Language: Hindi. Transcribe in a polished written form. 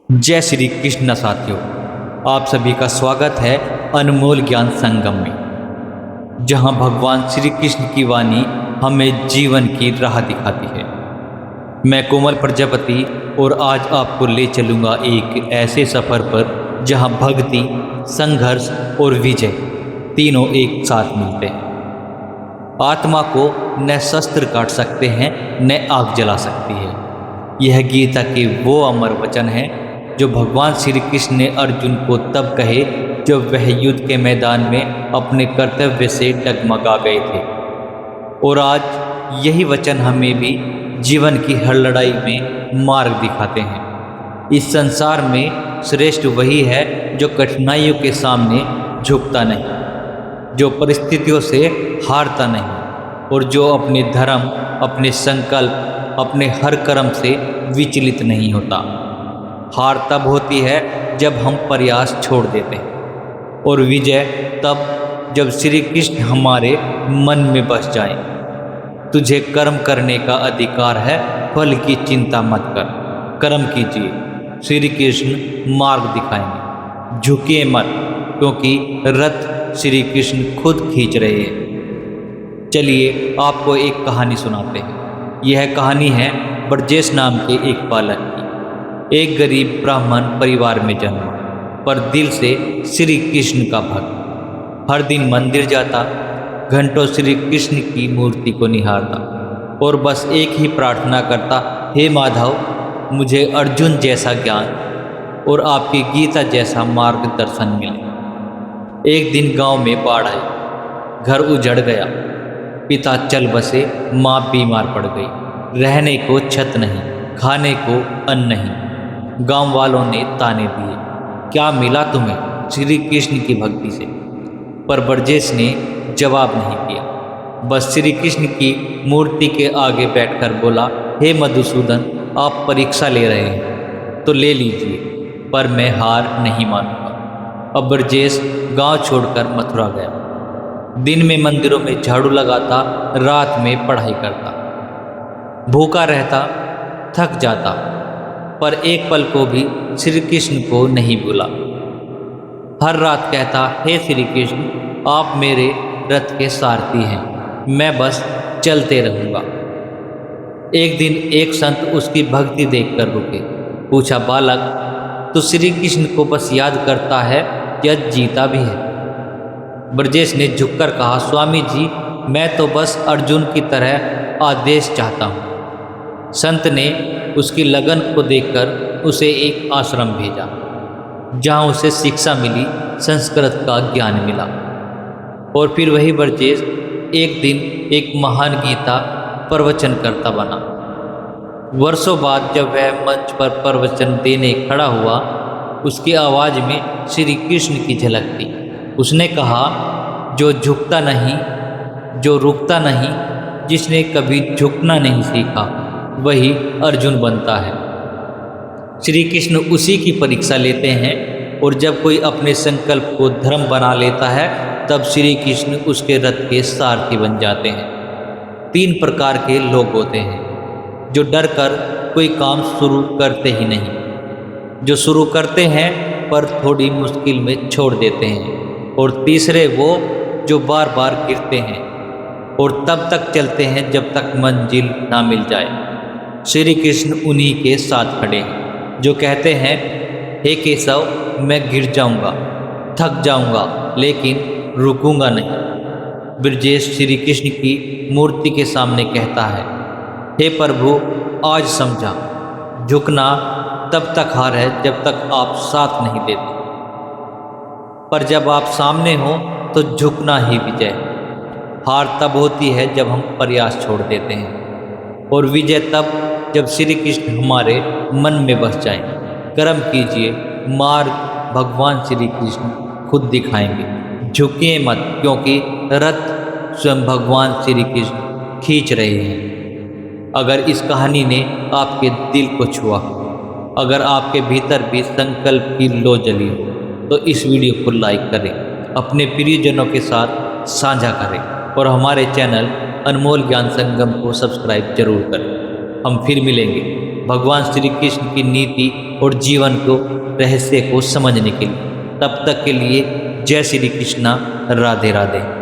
जय श्री कृष्ण साथियों, आप सभी का स्वागत है अनमोल ज्ञान संगम में, जहां भगवान श्री कृष्ण की वाणी हमें जीवन की राह दिखाती है। मैं कोमल प्रजापति और आज आपको ले चलूंगा एक ऐसे सफ़र पर जहां भक्ति, संघर्ष और विजय तीनों एक साथ मिलते हैं। आत्मा को न शस्त्र काट सकते हैं न आग जला सकती है। यह गीता के वो अमर वचन हैं जो भगवान श्री कृष्ण ने अर्जुन को तब कहे जब वह युद्ध के मैदान में अपने कर्तव्य से डगमगा गए थे। और आज यही वचन हमें भी जीवन की हर लड़ाई में मार्ग दिखाते हैं। इस संसार में श्रेष्ठ वही है जो कठिनाइयों के सामने झुकता नहीं, जो परिस्थितियों से हारता नहीं और जो अपने धर्म, अपने संकल्प, अपने हर कर्म से विचलित नहीं होता। हार तब होती है जब हम प्रयास छोड़ देते हैं, और विजय तब जब श्री कृष्ण हमारे मन में बस जाएं। तुझे कर्म करने का अधिकार है, फल की चिंता मत कर, कर्म कीजिए, श्री कृष्ण मार्ग दिखाएंगे। झुकिए मत, क्योंकि रथ श्री कृष्ण खुद खींच रहे हैं। चलिए आपको एक कहानी सुनाते हैं। यह कहानी है ब्रजेश नाम के एक बालक की। एक गरीब ब्राह्मण परिवार में जन्मा, पर दिल से श्री कृष्ण का भक्त। हर दिन मंदिर जाता, घंटों श्री कृष्ण की मूर्ति को निहारता और बस एक ही प्रार्थना करता, हे माधव, मुझे अर्जुन जैसा ज्ञान और आपकी गीता जैसा मार्गदर्शन मिले। एक दिन गांव में बाढ़ आई, घर उजड़ गया, पिता चल बसे, माँ बीमार पड़ गई, रहने को छत नहीं, खाने को अन्न नहीं। गांव वालों ने ताने दिए, क्या मिला तुम्हें श्री कृष्ण की भक्ति से? पर ब्रजेश ने जवाब नहीं किया, बस श्री कृष्ण की मूर्ति के आगे बैठकर बोला, हे मधुसूदन, आप परीक्षा ले रहे हैं तो ले लीजिए, पर मैं हार नहीं मानूंगा। अब ब्रजेश गांव छोड़कर मथुरा गया। दिन में मंदिरों में झाड़ू लगाता, रात में पढ़ाई करता, भूखा रहता, थक जाता, पर एक पल को भी श्री कृष्ण को नहीं भूला। हर रात कहता, हे श्री कृष्ण, आप मेरे रथ के सारथी हैं, मैं बस चलते रहूँगा। एक दिन एक संत उसकी भक्ति देखकर रुके। पूछा, बालक, तो श्री कृष्ण को बस याद करता है या जीता भी है? ब्रजेश ने झुककर कहा, स्वामी जी, मैं तो बस अर्जुन की तरह आदेश चाहता हूँ। संत ने उसकी लगन को देखकर उसे एक आश्रम भेजा, जहाँ उसे शिक्षा मिली, संस्कृत का ज्ञान मिला। और फिर वही ब्रजेश एक दिन एक महान गीता प्रवचन करता बना। वर्षों बाद जब वह मंच पर प्रवचन देने खड़ा हुआ, उसकी आवाज़ में श्री कृष्ण की झलक थी। उसने कहा, जो झुकता नहीं, जो रुकता नहीं, जिसने कभी झुकना नहीं सीखा, वही अर्जुन बनता है। श्री कृष्ण उसी की परीक्षा लेते हैं, और जब कोई अपने संकल्प को धर्म बना लेता है, तब श्री कृष्ण उसके रथ के सारथी बन जाते हैं। 3 प्रकार के लोग होते हैं, जो डर कर कोई काम शुरू करते ही नहीं, जो शुरू करते हैं पर थोड़ी मुश्किल में छोड़ देते हैं, और तीसरे वो जो बार बार गिरते हैं और तब तक चलते हैं जब तक मंजिल ना मिल जाए। श्री कृष्ण उन्हीं के साथ खड़े हैं, जो कहते हैं, हे केशव, मैं गिर जाऊंगा, थक जाऊंगा, लेकिन रुकूंगा नहीं। ब्रजेश श्री कृष्ण की मूर्ति के सामने कहता है, हे प्रभु, आज समझा, झुकना तब तक हार है जब तक आप साथ नहीं देते, पर जब आप सामने हो तो झुकना ही विजय। हार तब होती है जब हम प्रयास छोड़ देते हैं, और विजय तब जब श्री कृष्ण हमारे मन में बस जाएं। कर्म कीजिए, मार्ग भगवान श्री कृष्ण खुद दिखाएंगे। झुकिए मत, क्योंकि रथ स्वयं भगवान श्री कृष्ण खींच रहे हैं। अगर इस कहानी ने आपके दिल को छुआ, अगर आपके भीतर भी संकल्प की लो जली हो, तो इस वीडियो को लाइक करें, अपने प्रियजनों के साथ साझा करें, और हमारे चैनल अनमोल ज्ञान संगम को सब्सक्राइब जरूर करें। हम फिर मिलेंगे भगवान श्री कृष्ण की नीति और जीवन को रहस्य को समझने के लिए। तब तक के लिए जय श्री कृष्णा, राधे राधे।